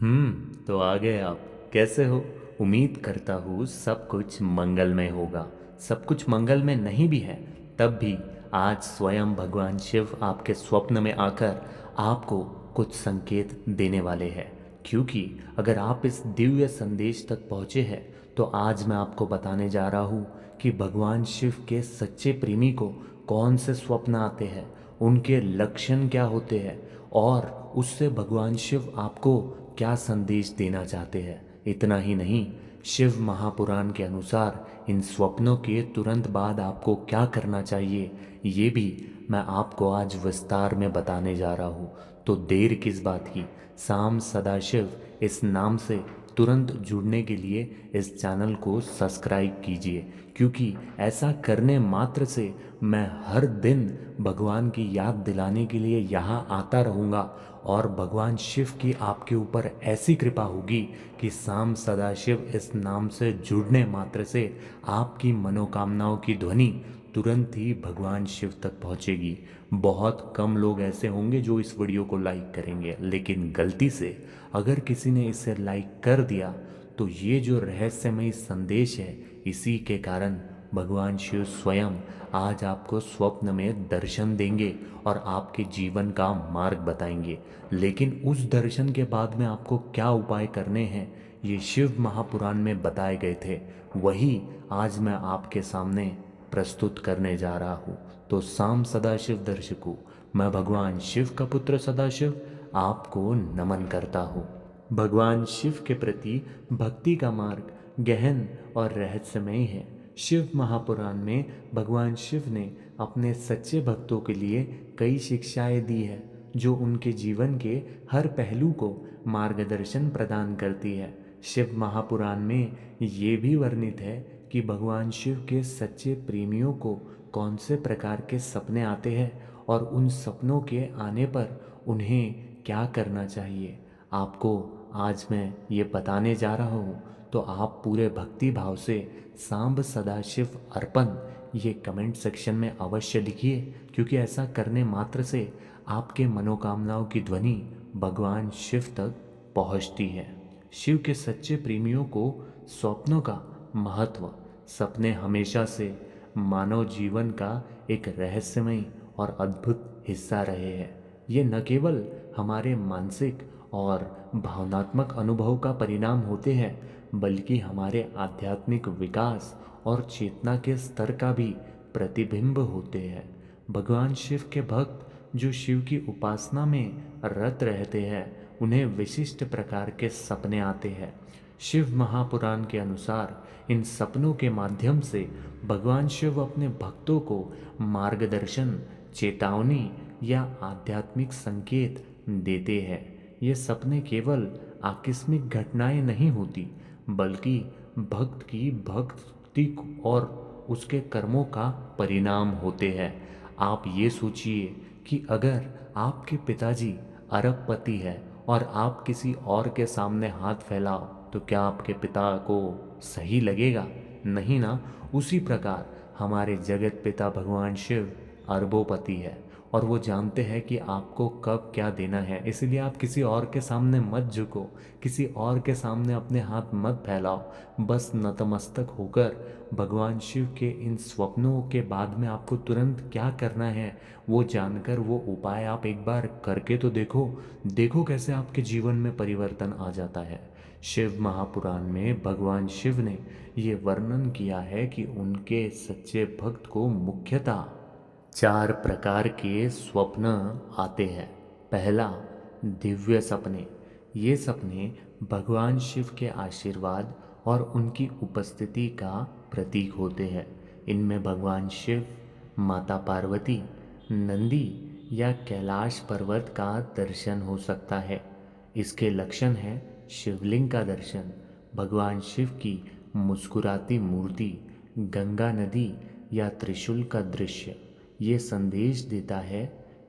तो आ गए आप। कैसे हो? उम्मीद करता हूँ सब कुछ मंगलमय होगा। सब कुछ मंगलमय नहीं भी है, तब भी आज स्वयं भगवान शिव आपके स्वप्न में आकर आपको कुछ संकेत देने वाले हैं। क्योंकि अगर आप इस दिव्य संदेश तक पहुँचे हैं, तो आज मैं आपको बताने जा रहा हूँ कि भगवान शिव के सच्चे प्रेमी को कौन से स्वप्न आते हैं, उनके लक्षण क्या होते हैं, और उससे भगवान शिव आपको क्या संदेश देना चाहते हैं। इतना ही नहीं, शिव महापुराण के अनुसार इन स्वप्नों के तुरंत बाद आपको क्या करना चाहिए, ये भी मैं आपको आज विस्तार में बताने जा रहा हूँ। तो देर किस बात की, साम सदाशिव इस नाम से तुरंत जुड़ने के लिए इस चैनल को सब्सक्राइब कीजिए, क्योंकि ऐसा करने मात्र से मैं हर दिन भगवान की याद दिलाने के लिए यहाँ आता रहूँगा। और भगवान शिव की आपके ऊपर ऐसी कृपा होगी कि साम सदाशिव इस नाम से जुड़ने मात्र से आपकी मनोकामनाओं की ध्वनि तुरंत ही भगवान शिव तक पहुंचेगी। बहुत कम लोग ऐसे होंगे जो इस वीडियो को लाइक करेंगे, लेकिन गलती से अगर किसी ने इसे लाइक कर दिया, तो ये जो रहस्यमय संदेश है, इसी के कारण भगवान शिव स्वयं आज आपको स्वप्न में दर्शन देंगे और आपके जीवन का मार्ग बताएंगे। लेकिन उस दर्शन के बाद में आपको क्या उपाय करने हैं, ये शिव महापुराण में बताए गए थे, वही आज मैं आपके सामने प्रस्तुत करने जा रहा हूँ। तो साम सदाशिव दर्शकों, मैं भगवान शिव का पुत्र सदाशिव आपको नमन करता हूँ। भगवान शिव के प्रति भक्ति का मार्ग गहन और रहस्यमय है। शिव महापुराण में भगवान शिव ने अपने सच्चे भक्तों के लिए कई शिक्षाएं दी है, जो उनके जीवन के हर पहलू को मार्गदर्शन प्रदान करती है। शिव महापुराण में ये भी वर्णित है कि भगवान शिव के सच्चे प्रेमियों को कौन से प्रकार के सपने आते हैं और उन सपनों के आने पर उन्हें क्या करना चाहिए। आपको आज मैं ये बताने जा रहा हूँ, तो आप पूरे भक्ति भाव से सांब सदाशिव अर्पण ये कमेंट सेक्शन में अवश्य लिखिए, क्योंकि ऐसा करने मात्र से आपके मनोकामनाओं की ध्वनि भगवान शिव तक पहुंचती है। शिव के सच्चे प्रेमियों को स्वप्नों का महत्व। सपने हमेशा से मानव जीवन का एक रहस्यमय और अद्भुत हिस्सा रहे हैं। ये न केवल हमारे मानसिक और भावनात्मक अनुभव का परिणाम होते हैं, बल्कि हमारे आध्यात्मिक विकास और चेतना के स्तर का भी प्रतिबिंब होते हैं। भगवान शिव के भक्त जो शिव की उपासना में रत रहते हैं, उन्हें विशिष्ट प्रकार के सपने आते हैं। शिव महापुराण के अनुसार इन सपनों के माध्यम से भगवान शिव अपने भक्तों को मार्गदर्शन, चेतावनी या आध्यात्मिक संकेत देते हैं। ये सपने केवल आकस्मिक घटनाएं नहीं होती, बल्कि भक्त की भक्ति और उसके कर्मों का परिणाम होते हैं। आप ये सोचिए कि अगर आपके पिताजी अरबपति है और आप किसी और के सामने हाथ फैलाओ, तो क्या आपके पिता को सही लगेगा? नहीं ना। उसी प्रकार हमारे जगत पिता भगवान शिव अरबोपति है, और वो जानते हैं कि आपको कब क्या देना है। इसलिए आप किसी और के सामने मत झुको, किसी और के सामने अपने हाथ मत फैलाओ। बस नतमस्तक होकर भगवान शिव के इन स्वप्नों के बाद में आपको तुरंत क्या करना है, वो जानकर वो उपाय आप एक बार करके तो देखो। देखो कैसे आपके जीवन में परिवर्तन आ जाता है। शिव महापुराण में भगवान शिव ने ये वर्णन किया है कि उनके सच्चे भक्त को मुख्यतः 4 प्रकार के स्वप्न आते हैं। पहला, दिव्य सपने। ये सपने भगवान शिव के आशीर्वाद और उनकी उपस्थिति का प्रतीक होते हैं। इनमें भगवान शिव, माता पार्वती, नंदी या कैलाश पर्वत का दर्शन हो सकता है। इसके लक्षण हैं शिवलिंग का दर्शन, भगवान शिव की मुस्कुराती मूर्ति, गंगा नदी या त्रिशूल का दृश्य। ये संदेश देता है,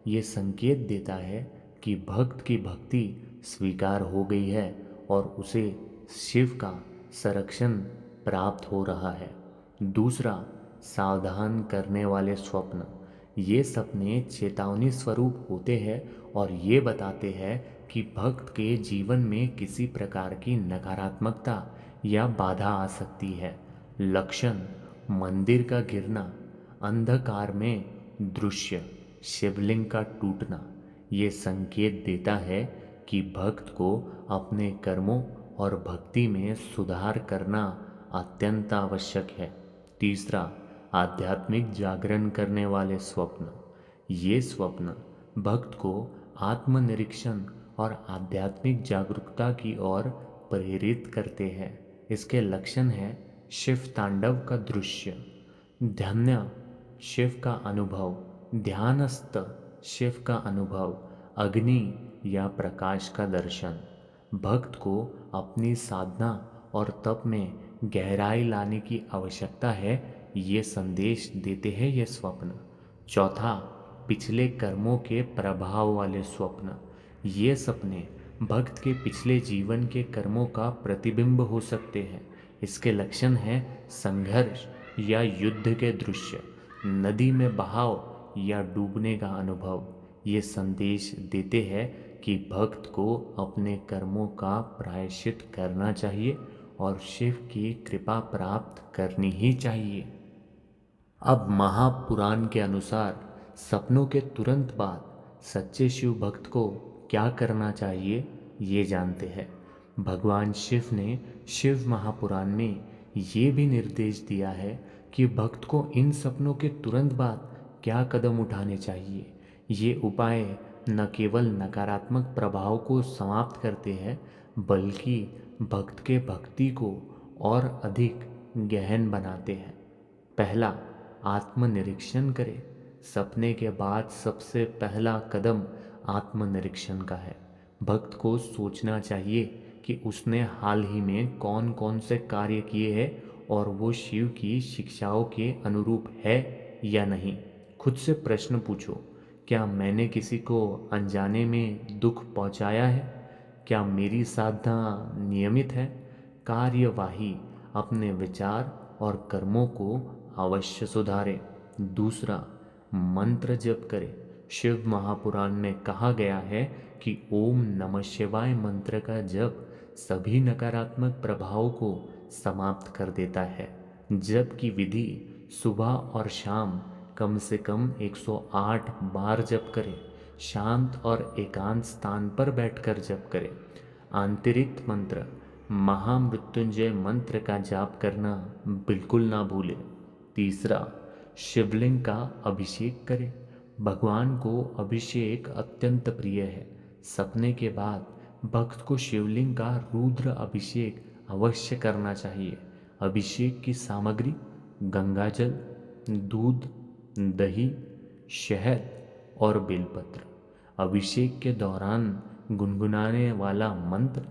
ये संकेत देता है कि भक्त की भक्ति स्वीकार हो गई है और उसे शिव का संरक्षण प्राप्त हो रहा है। दूसरा, सावधान करने वाले स्वप्न। ये सपने चेतावनी स्वरूप होते हैं और ये बताते हैं कि भक्त के जीवन में किसी प्रकार की नकारात्मकता या बाधा आ सकती है। लक्षण: मंदिर का गिरना, अंधकार में दृश्य, शिवलिंग का टूटना। ये संकेत देता है कि भक्त को अपने कर्मों और भक्ति में सुधार करना अत्यंत आवश्यक है। तीसरा, आध्यात्मिक जागरण करने वाले स्वप्न। ये स्वप्न भक्त को आत्मनिरीक्षण और आध्यात्मिक जागरूकता की ओर प्रेरित करते हैं। इसके लक्षण हैं: शिव तांडव का दृश्य, ध्यान शिव का अनुभव, ध्यानस्थ शिव का अनुभव, अग्नि या प्रकाश का दर्शन। भक्त को अपनी साधना और तप में गहराई लाने की आवश्यकता है, ये संदेश देते हैं ये स्वप्न। चौथा, पिछले कर्मों के प्रभाव वाले स्वप्न। ये सपने भक्त के पिछले जीवन के कर्मों का प्रतिबिंब हो सकते हैं। इसके लक्षण हैं: संघर्ष या युद्ध के दृश्य, नदी में बहाव या डूबने का अनुभव। ये संदेश देते हैं कि भक्त को अपने कर्मों का प्रायश्चित करना चाहिए और शिव की कृपा प्राप्त करनी ही चाहिए। अब महापुराण के अनुसार सपनों के तुरंत बाद सच्चे शिव भक्त को क्या करना चाहिए, ये जानते हैं। भगवान शिव ने शिव महापुराण में ये भी निर्देश दिया है कि भक्त को इन सपनों के तुरंत बाद क्या कदम उठाने चाहिए। ये उपाय न केवल नकारात्मक प्रभाव को समाप्त करते हैं, बल्कि भक्त के भक्ति को और अधिक गहन बनाते हैं। पहला, आत्मनिरीक्षण करें। सपने के बाद सबसे पहला कदम आत्मनिरीक्षण का है। भक्त को सोचना चाहिए कि उसने हाल ही में कौन कौन से कार्य किए हैं और वो शिव की शिक्षाओं के अनुरूप है या नहीं। खुद से प्रश्न पूछो: क्या मैंने किसी को अनजाने में दुख पहुंचाया है? क्या मेरी साधना नियमित है? कार्यवाही: अपने विचार और कर्मों को अवश्य सुधारें। दूसरा, मंत्र जप करें। शिव महापुराण में कहा गया है कि ओम नमः शिवाय मंत्र का जप सभी नकारात्मक प्रभावों को समाप्त कर देता है। जप की विधि: सुबह और शाम कम से कम 108 बार जप करें। शांत और एकांत स्थान पर बैठकर जप करें। आंतरिक मंत्र: महामृत्युंजय मंत्र का जाप करना बिल्कुल ना भूलें। तीसरा, शिवलिंग का अभिषेक करें। भगवान को अभिषेक अत्यंत प्रिय है। सपने के बाद भक्त को शिवलिंग का रुद्र अभिषेक अवश्य करना चाहिए। अभिषेक की सामग्री: गंगाजल, दूध, दही, शहद और बेलपत्र। अभिषेक के दौरान गुनगुनाने वाला मंत्र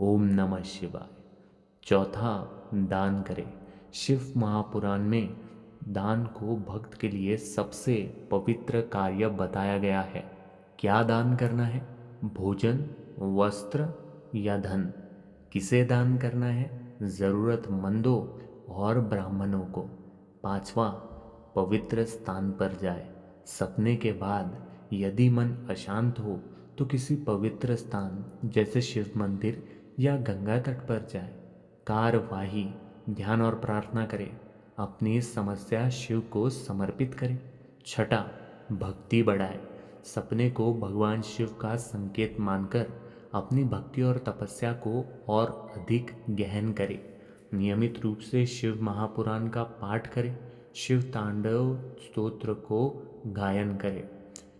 ओम नमः शिवाय। चौथा, दान करें। शिव महापुराण में दान को भक्त के लिए सबसे पवित्र कार्य बताया गया है। क्या दान करना है? भोजन, वस्त्र या धन? किसे दान करना है? ज़रूरतमंदों और ब्राह्मणों को। पांचवा, पवित्र स्थान पर जाए। सपने के बाद यदि मन अशांत हो तो किसी पवित्र स्थान जैसे शिव मंदिर या गंगा तट पर जाए। कार्यवाही: ध्यान और प्रार्थना करें। अपनी समस्या शिव को समर्पित करें। छठा, भक्ति बढ़ाए। सपने को भगवान शिव का संकेत मानकर अपनी भक्ति और तपस्या को और अधिक गहन करें। नियमित रूप से शिव महापुराण का पाठ करें। शिव तांडव स्तोत्र को गायन करें।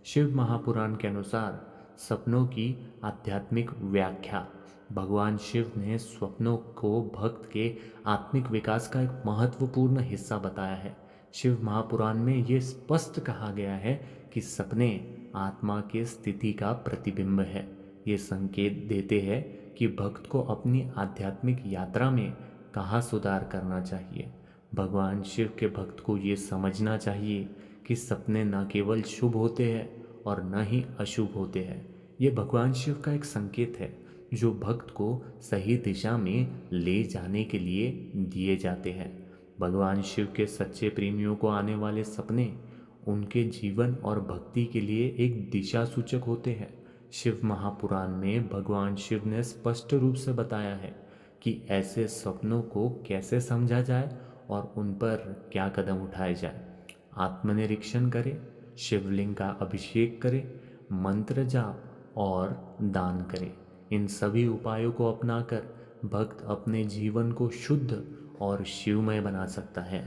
शिव महापुराण के अनुसार सपनों की आध्यात्मिक व्याख्या: भगवान शिव ने स्वप्नों को भक्त के आत्मिक विकास का एक महत्वपूर्ण हिस्सा बताया है। शिव महापुराण में ये स्पष्ट कहा गया है कि सपने आत्मा के स्थिति का प्रतिबिंब है। ये संकेत देते हैं कि भक्त को अपनी आध्यात्मिक यात्रा में कहाँ सुधार करना चाहिए। भगवान शिव के भक्त को ये समझना चाहिए कि सपने न केवल शुभ होते हैं और न ही अशुभ होते हैं। ये भगवान शिव का एक संकेत है जो भक्त को सही दिशा में ले जाने के लिए दिए जाते हैं। भगवान शिव के सच्चे प्रेमियों को आने वाले सपने उनके जीवन और भक्ति के लिए एक दिशा सूचक होते हैं। शिव महापुराण में भगवान शिव ने स्पष्ट रूप से बताया है कि ऐसे सपनों को कैसे समझा जाए और उन पर क्या कदम उठाए जाए। आत्मनिरीक्षण करें, शिवलिंग का अभिषेक करें, मंत्र जाप और दान करें। इन सभी उपायों को अपनाकर भक्त अपने जीवन को शुद्ध और शिवमय बना सकता है।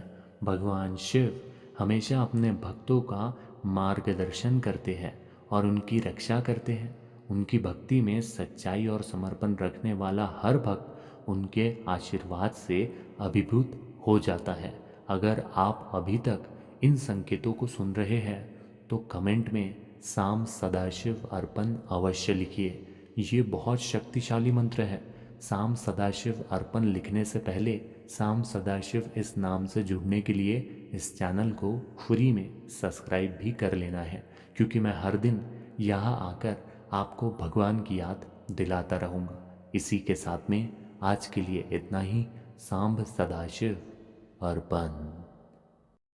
भगवान शिव हमेशा अपने भक्तों का मार्गदर्शन करते हैं और उनकी रक्षा करते हैं। उनकी भक्ति में सच्चाई और समर्पण रखने वाला हर भक्त उनके आशीर्वाद से अभिभूत हो जाता है। अगर आप अभी तक इन संकेतों को सुन रहे हैं तो कमेंट में साम सदाशिव अर्पण अवश्य लिखिए। ये बहुत शक्तिशाली मंत्र है। साम सदाशिव अर्पण लिखने से पहले साम सदाशिव इस नाम से जुड़ने के लिए इस चैनल को फ्री में सब्सक्राइब भी कर लेना है, क्योंकि मैं हर दिन यहाँ आकर आपको भगवान की याद दिलाता रहूँगा। इसी के साथ में आज के लिए इतना ही। सांब सदाशिव अर्पण।